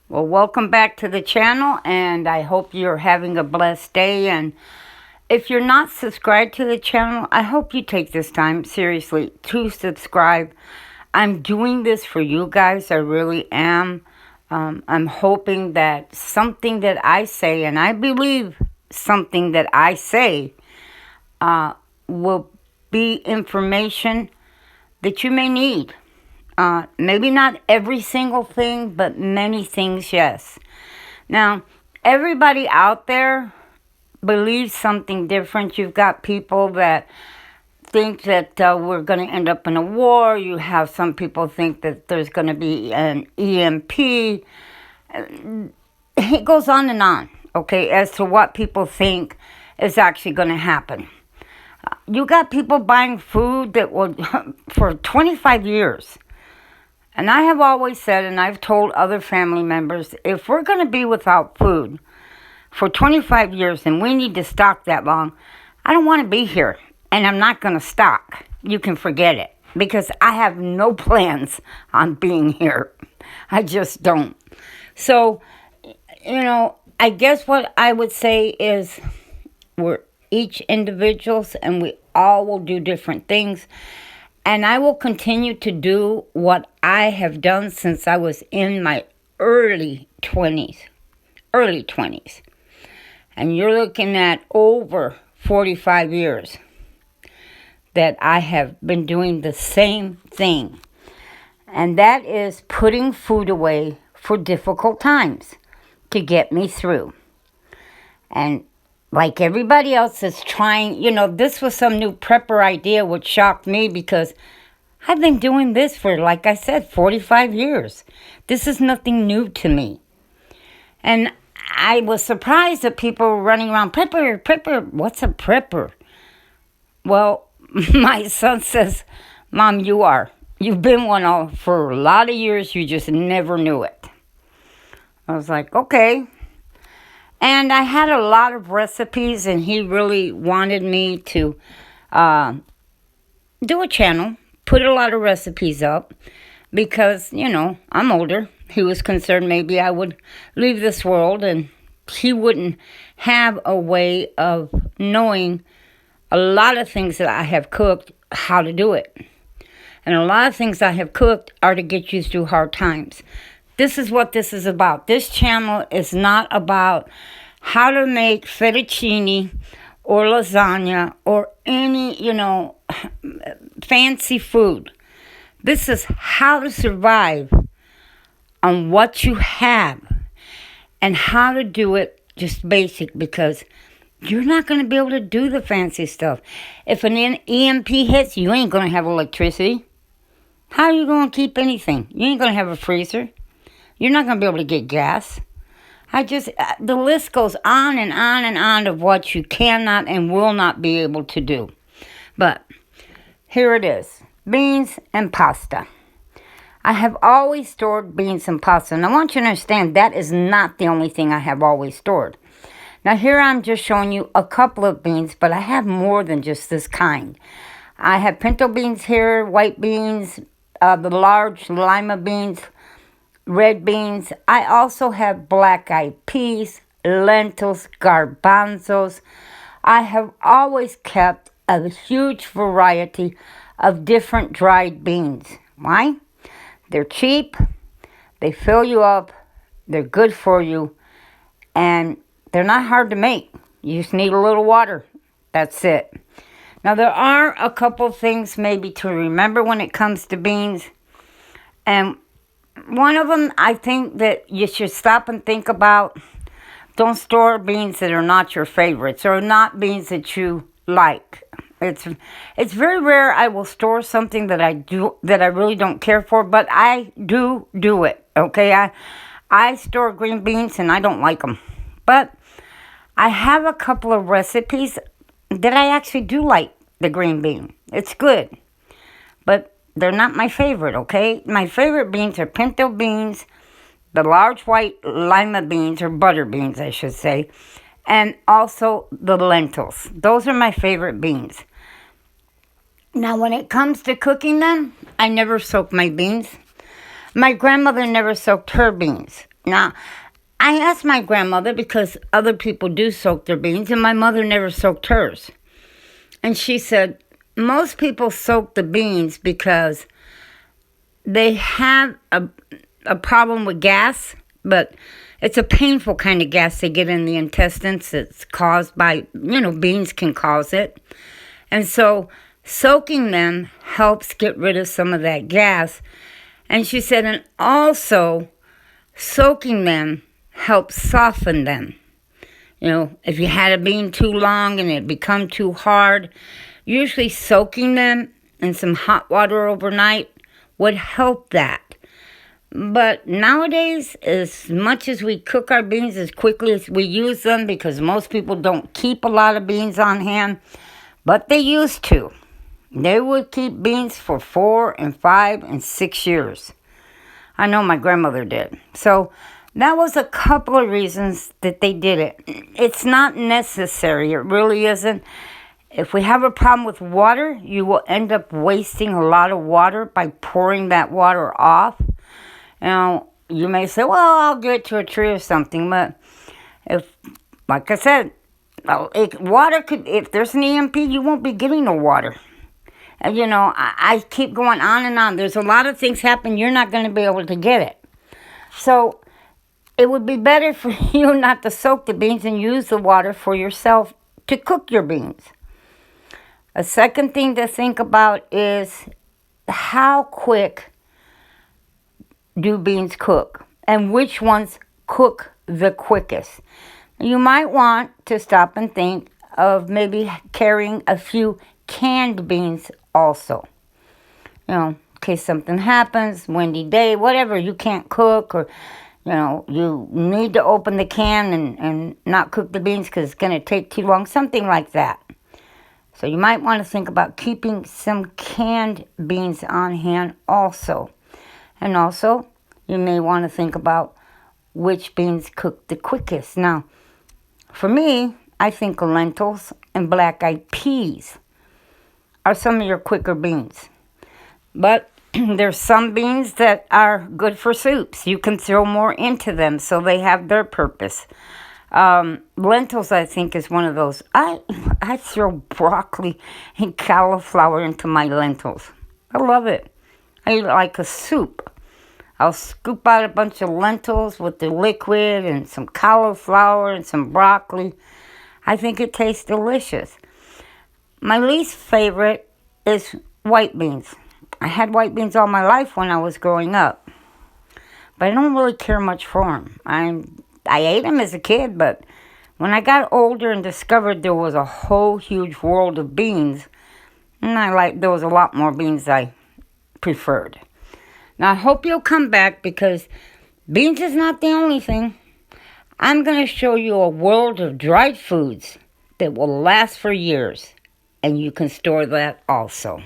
Well, welcome back to the channel, and I hope you're having a blessed day. And if you're not subscribed to the channel, I hope you take this time, seriously, to subscribe. I'm doing this for you guys. I really am. I'm hoping that something that I say, and I believe something that I say, will be information that you may need. Maybe not every single thing, but many things, yes. Now, everybody out there believes something different. You've got people that think that we're going to end up in a war. You have some people think that there's going to be an EMP. It goes on, okay, as to what people think is actually going to happen. You got people buying food that will, for 25 years. And I have always said, and I've told other family members, if we're going to be without food for 25 years and we need to stock that long, I don't want to be here. And I'm not going to stock. You can forget it. Because I have no plans on being here. I just don't. So, I guess what I would say is we're each individuals and we all will do different things. And I will continue to do what I have done since I was in my early 20s. Early 20s. And you're looking at over 45 years that I have been doing the same thing. And that is putting food away for difficult times to get me through. And like everybody else is trying, this was some new prepper idea which shocked me because I've been doing this for, like I said, 45 years. This is nothing new to me. And I was surprised that people were running around, prepper, what's a prepper? Well, my son says, Mom, you are. You've been one all for a lot of years, you just never knew it. I was like, okay. And I had a lot of recipes, and he really wanted me to do a channel, put a lot of recipes up, because, I'm older. He was concerned maybe I would leave this world, and he wouldn't have a way of knowing a lot of things that I have cooked, how to do it. And a lot of things I have cooked are to get you through hard times. This is what this is about. This channel is not about how to make fettuccine or lasagna or any, fancy food. This is how to survive on what you have and how to do it just basic, because you're not going to be able to do the fancy stuff. If an EMP hits, you ain't going to have electricity. How are you going to keep anything? You ain't going to have a freezer. You're not going to be able to get gas. The list goes on and on and on of what you cannot and will not be able to do. But here it is. Beans and pasta. I have always stored beans and pasta. And I want you to understand that is not the only thing I have always stored. Now here I'm just showing you a couple of beans, but I have more than just this kind. I have pinto beans here, white beans, the large lima beans, red beans. I also have black-eyed peas, lentils, garbanzos. I have always kept a huge variety of different dried beans. Why? They're cheap, they fill you up, they're good for you, and they're not hard to make. You just need a little water. That's it. Now, there are a couple things maybe to remember when it comes to beans. And one of them, I think that you should stop and think about. Don't store beans that are not your favorites or not beans that you like. It's very rare I will store something that I really don't care for, but I do it. Okay, I store green beans and I don't like them, but I have a couple of recipes that I actually do like the green bean. It's good, but they're not my favorite, okay? My favorite beans are pinto beans, the large white lima beans, or butter beans, I should say, and also the lentils. Those are my favorite beans. Now, when it comes to cooking them, I never soak my beans. My grandmother never soaked her beans. Now, I asked my grandmother because other people do soak their beans, and my mother never soaked hers. And she said, most people soak the beans because they have a problem with gas, but it's a painful kind of gas they get in the intestines. It's caused by, beans can cause it. And so soaking them helps get rid of some of that gas. And she said, and also soaking them helps soften them. If you had a bean too long and it become too hard, usually soaking them in some hot water overnight would help that. But nowadays, as much as we cook our beans, as quickly as we use them, because most people don't keep a lot of beans on hand, but they used to. They would keep beans for 4 and 5 and 6 years. I know my grandmother did. So that was a couple of reasons that they did it. It's not necessary. It really isn't. If we have a problem with water, you will end up wasting a lot of water by pouring that water off. You may say, well, I'll give it to a tree or something. But like I said, if there's an EMP, you won't be getting no water. And, I keep going on and on. There's a lot of things happen. You're not going to be able to get it. So it would be better for you not to soak the beans and use the water for yourself to cook your beans. A second thing to think about is how quick do beans cook and which ones cook the quickest. You might want to stop and think of maybe carrying a few canned beans also. In case something happens, windy day, whatever, you can't cook, or you need to open the can and not cook the beans because it's going to take too long, something like that. So you might want to think about keeping some canned beans on hand also. And also, you may want to think about which beans cook the quickest. Now, for me, I think lentils and black-eyed peas are some of your quicker beans. But there's some beans that are good for soups. You can throw more into them, so they have their purpose. Lentils, I think, is one of those. I throw broccoli and cauliflower into my lentils. I love it. I eat it like a soup. I'll scoop out a bunch of lentils with the liquid and some cauliflower and some broccoli. I think it tastes delicious. My least favorite is white beans. I had white beans all my life when I was growing up, but I don't really care much for them. I ate them as a kid, but when I got older and discovered there was a whole huge world of beans, there was a lot more beans I preferred. Now, I hope you'll come back because beans is not the only thing. I'm going to show you a world of dried foods that will last for years, and you can store that also.